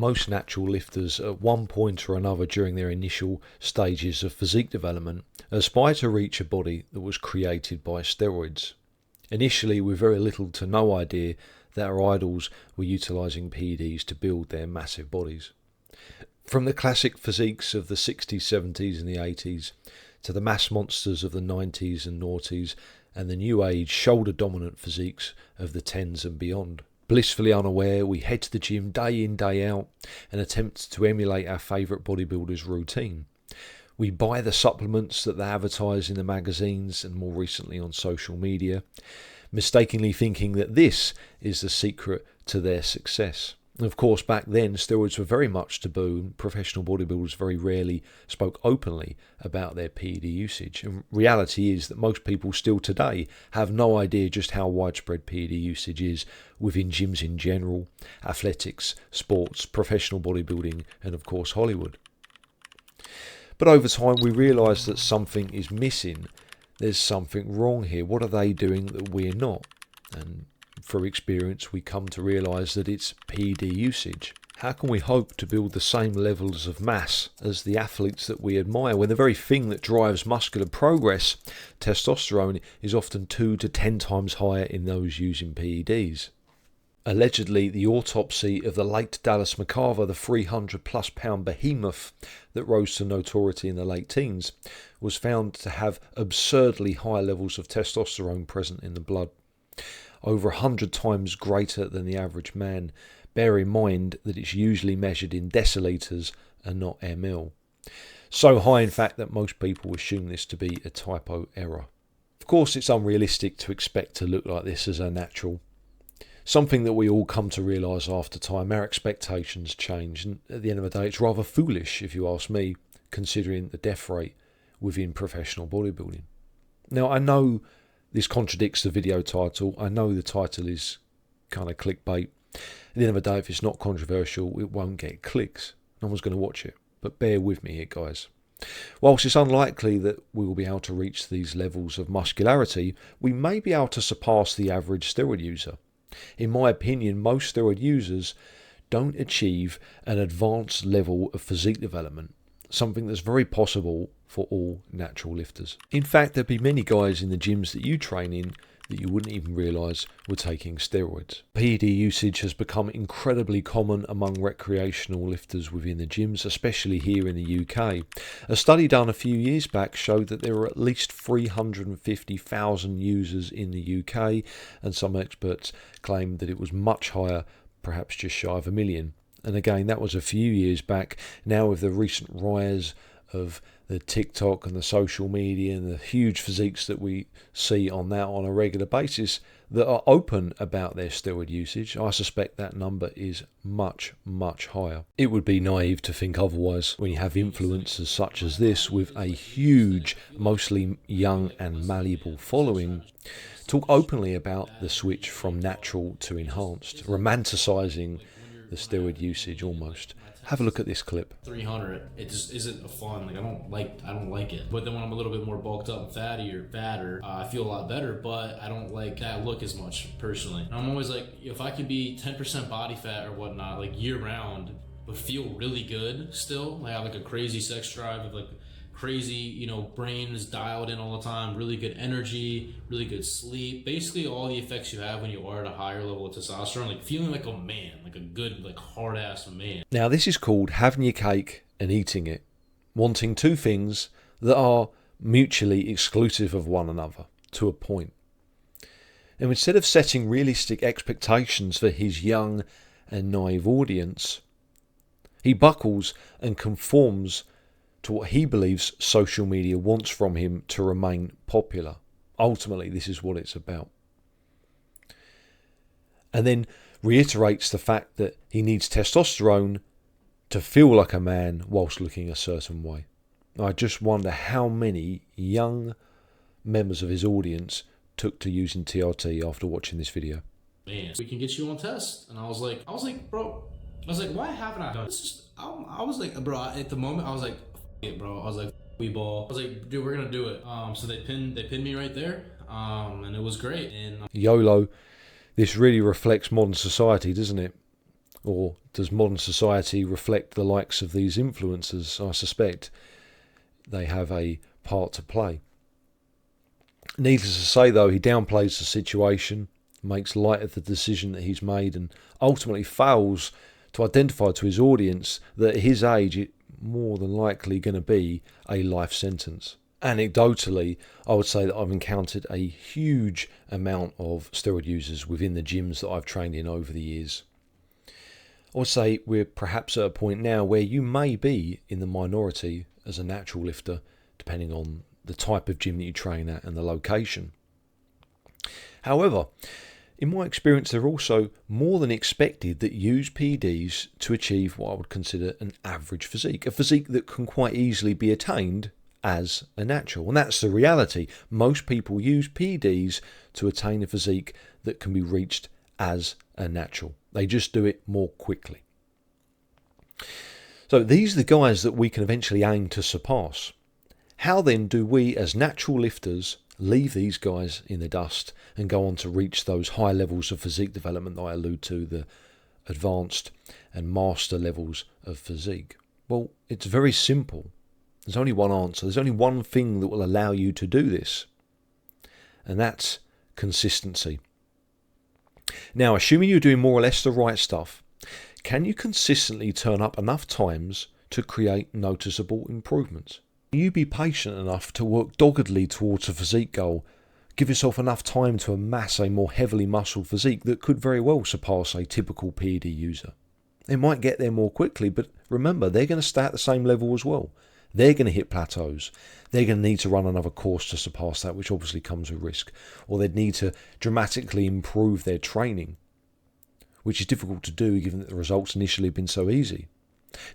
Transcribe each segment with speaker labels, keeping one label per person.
Speaker 1: Most natural lifters at one point or another during their initial stages of physique development aspire to reach a body that was created by steroids. Initially with very little to no idea that our idols were utilising PEDs to build their massive bodies. From the classic physiques of the 60s, 70s and the 80s to the mass monsters of the 90s and noughties and the new age shoulder dominant physiques of the 10s and beyond. Blissfully unaware, we head to the gym day in, day out and attempt to emulate our favourite bodybuilder's routine. We buy the supplements that they advertise in the magazines and more recently on social media, mistakenly thinking that this is the secret to their success. And of course, back then, steroids were very much taboo and professional bodybuilders very rarely spoke openly about their PED usage. And reality is that most people still today have no idea just how widespread PED usage is within gyms in general, athletics, sports, professional bodybuilding, and of course Hollywood. But over time we realise that something is missing. There's something wrong here. What are they doing that we're not? And through experience we come to realise that it's PED usage. How can we hope to build the same levels of mass as the athletes that we admire when the very thing that drives muscular progress, testosterone, is often 2 to 10 times higher in those using PEDs? Allegedly, the autopsy of the late Dallas McCarver, the 300+ pound behemoth that rose to notoriety in the late teens, was found to have absurdly high levels of testosterone present in the blood, over 100 times greater than the average man. Bear in mind that it's usually measured in decilitres and not ml. So high in fact that most people assume this to be a typo error. Of course it's unrealistic to expect to look like this as our natural. Something that we all come to realise after time. Our expectations change, and at the end of the day it's rather foolish, if you ask me, considering the death rate within professional bodybuilding. Now I know this contradicts the video title. I know the title is kind of clickbait. At the end of the day, if it's not controversial, it won't get clicks. No one's going to watch it. But bear with me here, guys. Whilst it's unlikely that we will be able to reach these levels of muscularity, we may be able to surpass the average steroid user. In my opinion, most steroid users don't achieve an advanced level of physique development, something that's very possible for all natural lifters. In fact, there'd be many guys in the gyms that you train in that you wouldn't even realise were taking steroids. PED usage has become incredibly common among recreational lifters within the gyms, especially here in the UK. A study done a few years back showed that there were at least 350,000 users in the UK, and some experts claimed that it was much higher, perhaps just shy of 1 million. And again, that was a few years back. Now with the recent rise of the TikTok and the social media and the huge physiques that we see on that on a regular basis that are open about their steroid usage, I suspect that number is much, much higher. It would be naive to think otherwise when you have influencers such as this with a huge, mostly young and malleable following talk openly about the switch from natural to enhanced, romanticising the steroid usage almost. Have a look at this clip.
Speaker 2: 300, it just isn't fun. Like I don't like it. But then when I'm a little bit more bulked up and fatter, I feel a lot better. But I don't like that look as much personally. And I'm always like, if I can be 10% body fat or whatnot, like year round, but feel really good still, like I have like a crazy sex drive, of like crazy, brain is dialed in all the time, really good energy, really good sleep, basically all the effects you have when you are at a higher level of testosterone, like feeling like a man, like a good, like hard ass man.
Speaker 1: Now this is called having your cake and eating it, wanting two things that are mutually exclusive of one another to a point. And instead of setting realistic expectations for his young and naive audience, he buckles and conforms to what he believes social media wants from him to remain popular. Ultimately, this is what it's about. And then reiterates the fact that he needs testosterone to feel like a man whilst looking a certain way. I just wonder how many young members of his audience took to using TRT after watching this video.
Speaker 2: Man, we can get you on test. And I was like, bro, why haven't I done this? I was like, bro, at the moment, I was like, it, bro. I was like, we ball. I was like, dude, we're gonna do it. So they pinned me right there. And it was great. And
Speaker 1: YOLO. This really reflects modern society, doesn't it? Or does modern society reflect the likes of these influencers? I suspect they have a part to play. Needless to say, though, he downplays the situation, makes light of the decision that he's made, and ultimately fails to identify to his audience that at his age it's more than likely going to be a life sentence. Anecdotally, I would say that I've encountered a huge amount of steroid users within the gyms that I've trained in over the years. I would say we're perhaps at a point now where you may be in the minority as a natural lifter, depending on the type of gym that you train at and the location. However, in my experience, there are also more than expected that use PEDs to achieve what I would consider an average physique, a physique that can quite easily be attained as a natural. And that's the reality. Most people use PEDs to attain a physique that can be reached as a natural. They just do it more quickly. So these are the guys that we can eventually aim to surpass. How then do we as natural lifters leave these guys in the dust and go on to reach those high levels of physique development that I allude to, the advanced and master levels of physique? Well, it's very simple. There's only one answer. There's only one thing that will allow you to do this, and that's consistency. Now, assuming you're doing more or less the right stuff, can you consistently turn up enough times to create noticeable improvements? Will you be patient enough to work doggedly towards a physique goal? Give yourself enough time to amass a more heavily muscled physique that could very well surpass a typical PED user. They might get there more quickly, but remember, they're going to stay at the same level as well. They're going to hit plateaus. They're going to need to run another course to surpass that, which obviously comes with risk. Or they'd need to dramatically improve their training, which is difficult to do given that the results initially have been so easy.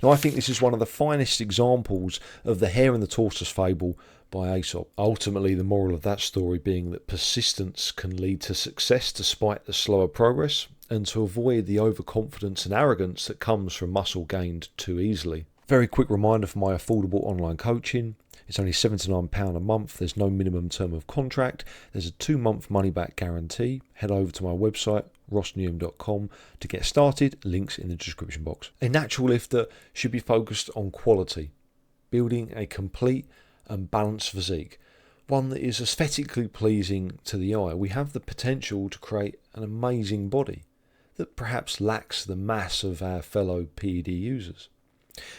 Speaker 1: Now, I think this is one of the finest examples of the hare and the tortoise fable by Aesop. Ultimately, the moral of that story being that persistence can lead to success despite the slower progress, and to avoid the overconfidence and arrogance that comes from muscle gained too easily. Very quick reminder for my affordable online coaching. It's only £79 a month. There's no minimum term of contract. There's a 2-month money-back guarantee. Head over to my website, rossnewham.com, to get started. Links in the description box. A natural lifter should be focused on quality, building a complete and balanced physique, one that is aesthetically pleasing to the eye. We have the potential to create an amazing body that perhaps lacks the mass of our fellow PED users.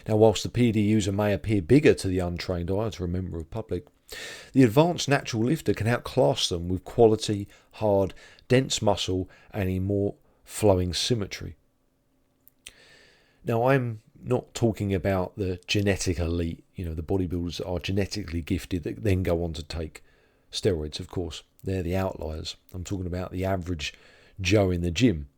Speaker 1: Now, whilst the PED user may appear bigger to the untrained eye, to a member of public, the advanced natural lifter can outclass them with quality, hard, dense muscle and a more flowing symmetry. Now, I'm not talking about the genetic elite, the bodybuilders that are genetically gifted that then go on to take steroids, of course. They're the outliers. I'm talking about the average Joe in the gym.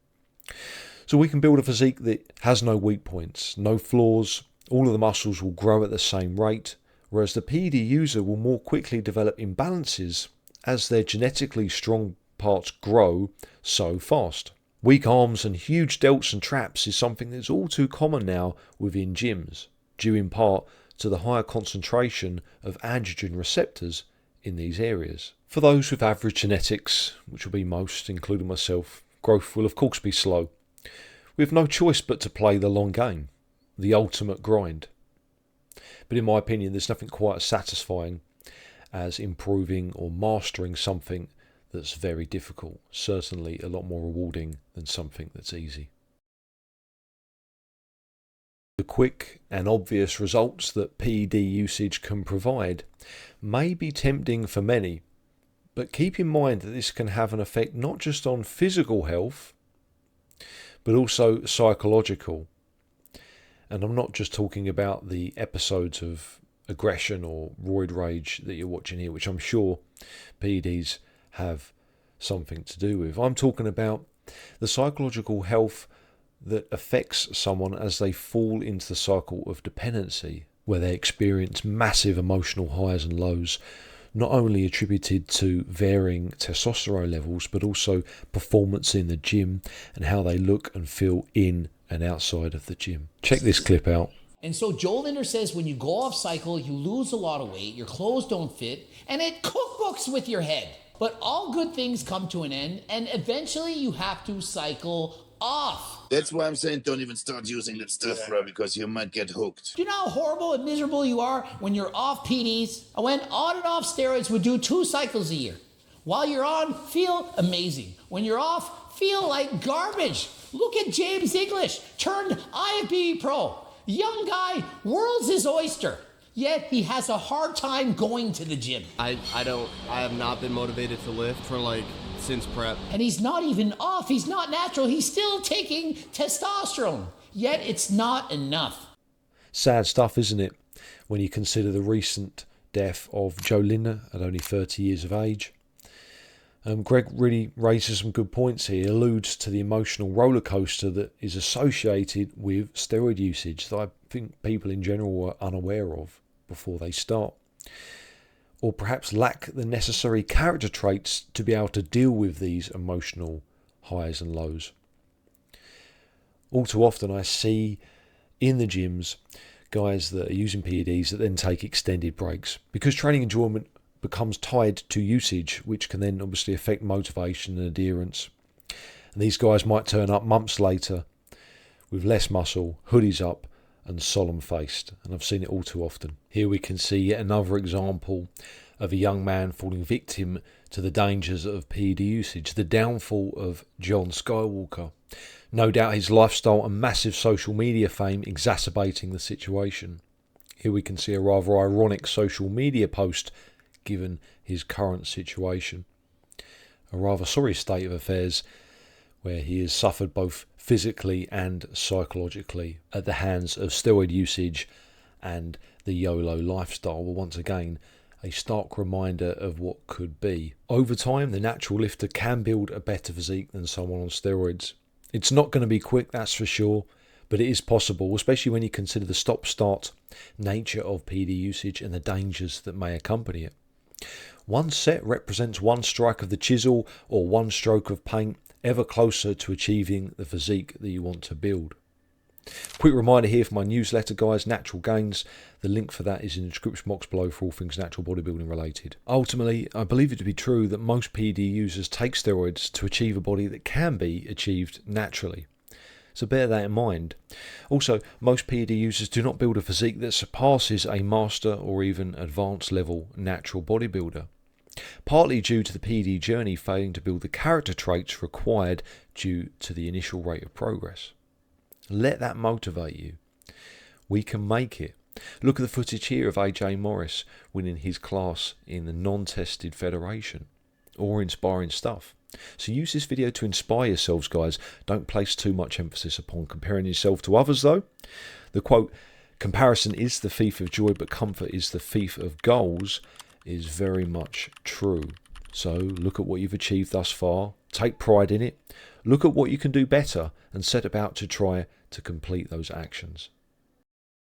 Speaker 1: So we can build a physique that has no weak points, no flaws. All of the muscles will grow at the same rate, whereas the PED user will more quickly develop imbalances as their genetically strong parts grow so fast. Weak arms and huge delts and traps is something that's all too common now within gyms, due in part to the higher concentration of androgen receptors in these areas. For those with average genetics, which will be most, including myself, growth will of course be slow. We have no choice but to play the long game, the ultimate grind. But in my opinion, there's nothing quite as satisfying as improving or mastering something that's very difficult. Certainly a lot more rewarding than something that's easy. The quick and obvious results that PED usage can provide may be tempting for many, but keep in mind that this can have an effect not just on physical health, but also psychological. And I'm not just talking about the episodes of aggression or roid rage that you're watching here, which I'm sure PEDs have something to do with. I'm talking about the psychological health that affects someone as they fall into the cycle of dependency, where they experience massive emotional highs and lows, not only attributed to varying testosterone levels, but also performance in the gym and how they look and feel in and outside of the gym. Check this clip out.
Speaker 3: And so Joe Lindner says when you go off cycle, you lose a lot of weight, your clothes don't fit, and it cookbooks with your head. But all good things come to an end, and eventually you have to cycle off.
Speaker 4: That's why I'm saying don't even start using that stuff, bro, because you might get hooked.
Speaker 3: Do you know how horrible and miserable you are when you're off PEDs? I went on and off steroids, would do 2 cycles a year. While you're on, feel amazing. When you're off, feel like garbage. Look at James English, turned IFBB pro. Young guy, world's his oyster. Yet he has a hard time going to the gym.
Speaker 5: I have not been motivated to lift for since prep.
Speaker 3: And he's not even off, he's not natural, he's still taking testosterone. Yet it's not enough.
Speaker 1: Sad stuff, isn't it, when you consider the recent death of Joe Lindner at only 30 years of age. Greg really raises some good points here. He alludes to the emotional roller coaster that is associated with steroid usage that I think people in general are unaware of before they start, or perhaps lack the necessary character traits to be able to deal with these emotional highs and lows. All too often I see in the gyms guys that are using PEDs that then take extended breaks because training enjoyment becomes tied to usage, which can then obviously affect motivation and adherence. And these guys might turn up months later with less muscle, hoodies up and solemn faced, and I've seen it all too often. Here we can see yet another example of a young man falling victim to the dangers of PED usage, the downfall of Jon Skywalker. No doubt his lifestyle and massive social media fame exacerbating the situation. Here we can see a rather ironic social media post given his current situation. A rather sorry state of affairs where he has suffered both physically and psychologically at the hands of steroid usage and the YOLO lifestyle. Well, once again, a stark reminder of what could be. Over time, the natural lifter can build a better physique than someone on steroids. It's not going to be quick, that's for sure, but it is possible, especially when you consider the stop-start nature of PED usage and the dangers that may accompany it. One set represents one strike of the chisel or one stroke of paint, ever closer to achieving the physique that you want to build. Quick reminder here for my newsletter, guys, Natural Gains. The link for that is in the description box below for all things natural bodybuilding related. Ultimately, I believe it to be true that most PED users take steroids to achieve a body that can be achieved naturally. So bear that in mind. Also, most PED users do not build a physique that surpasses a master or even advanced level natural bodybuilder, partly due to the PED journey failing to build the character traits required due to the initial rate of progress. Let that motivate you. We can make it. Look at the footage here of AJ Morris winning his class in the non-tested federation. All inspiring stuff. So use this video to inspire yourselves, guys. Don't place too much emphasis upon comparing yourself to others, though. The quote, "Comparison is the thief of joy, but comfort is the thief of goals," is very much true. So look at what you've achieved thus far. Take pride in it. Look at what you can do better and set about to try to complete those actions.